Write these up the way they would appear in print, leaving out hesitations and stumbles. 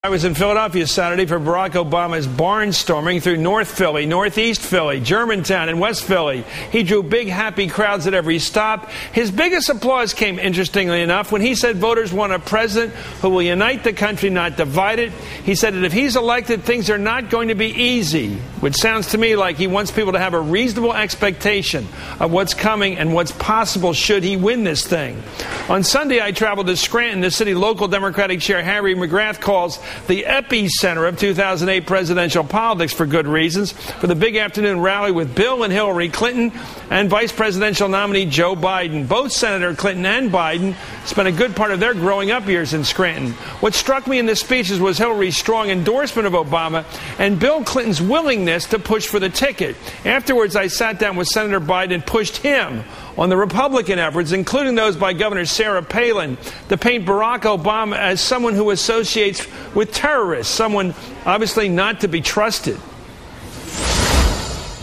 I was in Philadelphia Saturday for Barack Obama's barnstorming through North Philly, Northeast Philly, Germantown, and West Philly. He drew big, happy crowds at every stop. His biggest applause came, interestingly enough, when he said voters want a president who will unite the country, not divide it. He said that if he's elected, things are not going to be easy, which sounds to me like he wants people to have a reasonable expectation of what's coming and what's possible should he win this thing. On Sunday, I traveled to Scranton, the city local Democratic Chair Harry McGrath calls the epicenter of 2008 presidential politics for good reasons, for the big afternoon rally with Bill and Hillary Clinton and vice presidential nominee Joe Biden. Both Senator Clinton and Biden spent a good part of their growing up years in Scranton. What struck me in the speeches was Hillary's strong endorsement of Obama and Bill Clinton's willingness to push for the ticket. Afterwards, I sat down with Senator Biden and pushed him on the Republican efforts, including those by Governor Sarah Palin, to paint Barack Obama as someone who associates with terrorists, someone obviously not to be trusted.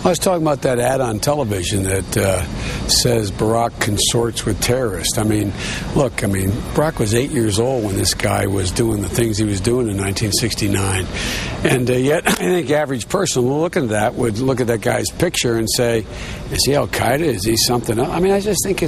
I was talking about that ad on television that says Barack consorts with terrorists. I mean, look, Barack was 8 years old when this guy was doing the things he was doing in 1969. And yet, I think the average person will look at that, would look at that guy's picture and say, is he Al-Qaeda? Is he something else? I mean, I just think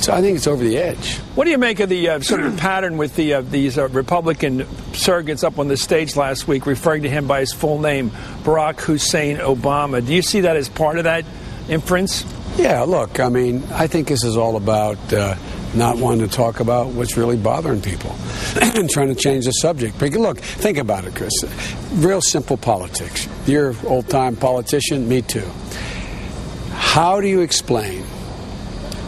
I think it's over the edge. What do you make of the sort of pattern with these Republican surrogates up on the stage last week, referring to him by his full name, Barack Hussein Obama? Do you see that as part of that inference? Yeah, look, I think this is all about not wanting to talk about what's really bothering people and trying to change the subject. But look, think about it, Chris. Real simple politics. You're an old-time politician, me too. How do you explain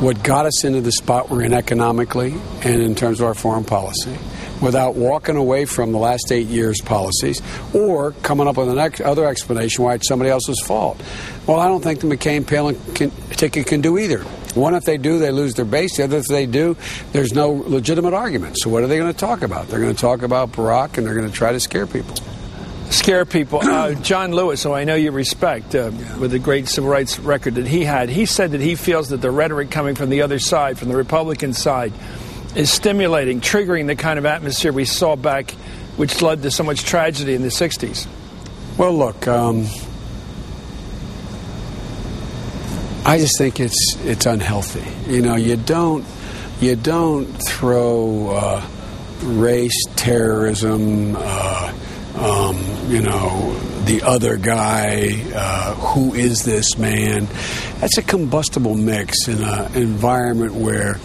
what got us into the spot we're in economically and in terms of our foreign policy without walking away from the last 8 years' policies or coming up with another explanation why it's somebody else's fault? Well, I don't think the McCain-Palin ticket can do either. One, if they do, they lose their base. The other, if they do, there's no legitimate argument. So what are they going to talk about? They're going to talk about Barack, and they're going to try to scare people. Scare people. John Lewis, who I know you respect, with the great civil rights record that he had, he said that he feels that the rhetoric coming from the other side, from the Republican side, is stimulating, triggering the kind of atmosphere we saw back, which led to so much tragedy in the 60s. Well, look, I just think it's unhealthy. You know, you don't throw race, terrorism, the other guy, who is this man? That's a combustible mix in an environment where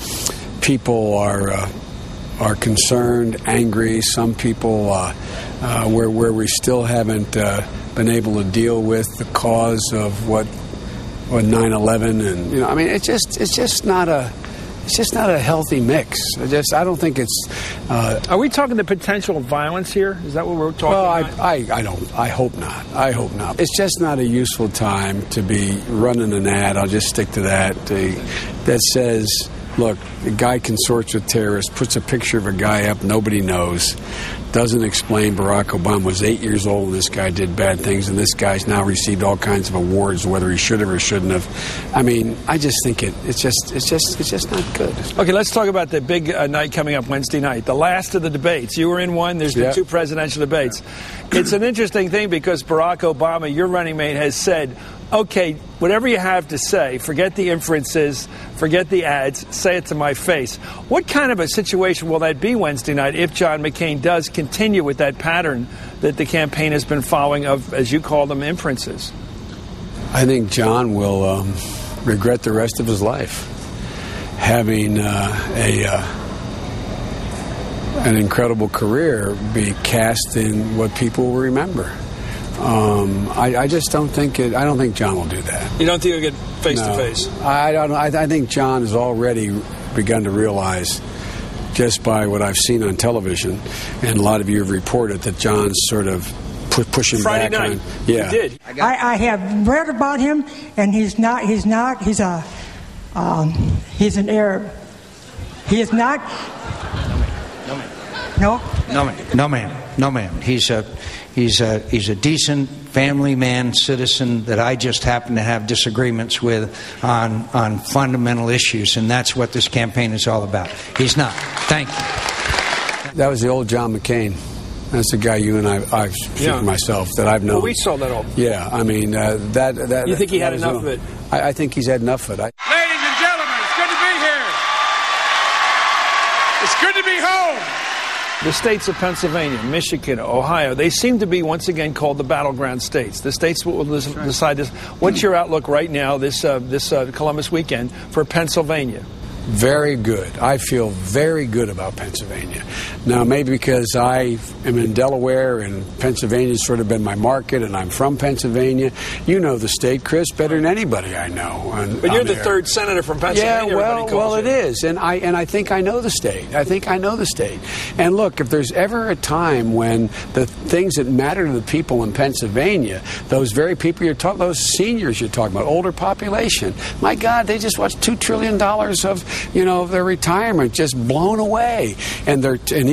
people are concerned, angry. Some people where we still haven't been able to deal with the cause of what 9/11, and it's just not a healthy mix. I don't think it's. Are we talking the potential of violence here? Is that what we're talking about? I hope not. I hope not. It's just not a useful time to be running an ad. I'll just stick to that. That says, look, the guy consorts with terrorists, puts a picture of a guy up nobody knows, doesn't explain Barack Obama was 8 years old and this guy did bad things, and this guy's now received all kinds of awards, whether he should have or shouldn't have. I just think it's just not good. Okay, let's talk about the big night coming up Wednesday night, the last of the debates. You were in one. There's been two presidential debates. It's an interesting thing because Barack Obama, your running mate, has said, okay, whatever you have to say, forget the inferences, forget the ads, say it to my face. What kind of a situation will that be Wednesday night if John McCain does continue with that pattern that the campaign has been following of, as you call them, inferences? I think John will regret the rest of his life having an incredible career be cast in what people will remember. I just don't think it. I don't think John will do that. You don't think he'll get face to face? I don't know. I think John has already begun to realize, just by what I've seen on television, and a lot of you have reported, that John's sort of pushing Friday back night. on. Yeah, he did. I have read about him, and he's an Arab. He is not. No, ma'am. He's a decent family man, citizen that I just happen to have disagreements with on fundamental issues, and that's what this campaign is all about. He's not. Thank you. That was the old John McCain. That's the guy you and I've speak for myself, that I've known. Well, we saw that all. Yeah, I mean, that... You think he had enough of it? I think he's had enough of it. Ladies and gentlemen, it's good to be here. It's good to be home. The states of Pennsylvania, Michigan, Ohio, they seem to be once again called the battleground states. The states will decide this. What's your outlook right now, this Columbus weekend, for Pennsylvania? Very good. I feel very good about Pennsylvania. Now, maybe because I am in Delaware and Pennsylvania's sort of been my market, and I'm from Pennsylvania. You know the state, Chris, better than anybody I know. But you're the third senator from Pennsylvania. Yeah, well, it is, and I think I know the state. And look, if there's ever a time when the things that matter to the people in Pennsylvania, those very people you're talking, those seniors you're talking about, older population, my God, they just watched $2 trillion of their retirement just blown away, and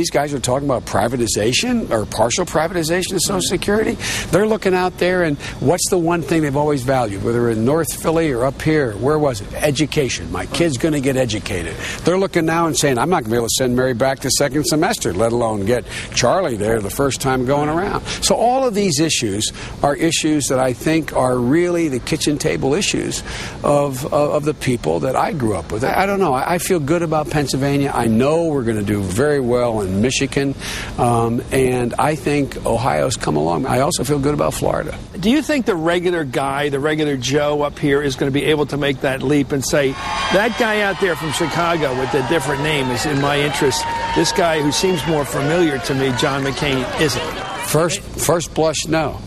these guys are talking about privatization or partial privatization of Social Security. They're looking out there, and what's the one thing they've always valued, whether in North Philly or up here? Where was it? Education. My kid's going to get educated. They're looking now and saying, I'm not going to be able to send Mary back to second semester, let alone get Charlie there the first time going around. So all of these issues are issues that I think are really the kitchen table issues of the people that I grew up with. I don't know. I feel good about Pennsylvania. I know we're going to do very well in Michigan, and I think Ohio's come along. I also feel good about Florida. Do you think the regular guy, the regular Joe up here is going to be able to make that leap and say, that guy out there from Chicago with a different name is in my interest? This guy who seems more familiar to me, John McCain, isn't? First blush, no.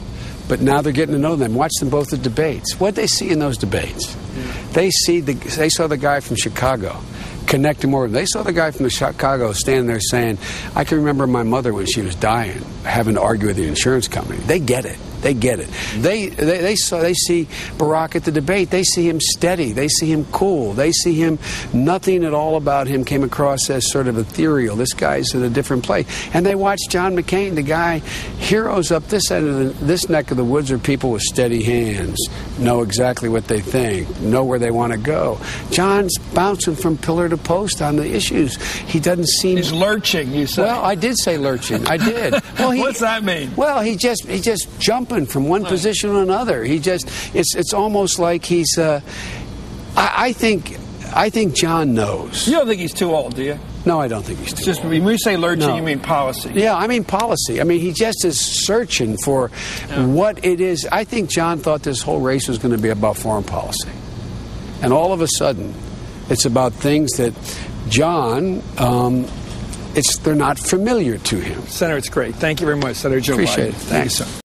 But now they're getting to know them. Watch them both at debates. What they see in those debates? They saw the guy from Chicago connecting more. They saw the guy from Chicago standing there saying, I can remember my mother when she was dying having to argue with the insurance company. They get it. They get it. They see Barack at the debate. They see him steady. They see him cool. They see him, nothing at all about him came across as sort of ethereal. This guy's in a different place. And they watch John McCain, the guy, heroes up this end of this neck of the woods are people with steady hands, know exactly what they think, know where they want to go. John's bouncing from pillar to post on the issues. He doesn't seem... He's lurching, you say. Well, I did say lurching. I did. Well, what's that mean? Well, he just jumping from one position to another. It's almost like he's. I think John knows. You don't think he's too old, do you? No, I don't think he's too old. When you say lurching, you mean policy. Yeah, I mean policy. I mean, he just is searching for what it is. I think John thought this whole race was going to be about foreign policy, and all of a sudden, it's about things that John. They're not familiar to him. Senator, it's great. Thank you very much, Senator Joe Biden. Appreciate it. Thanks. Thank you, sir.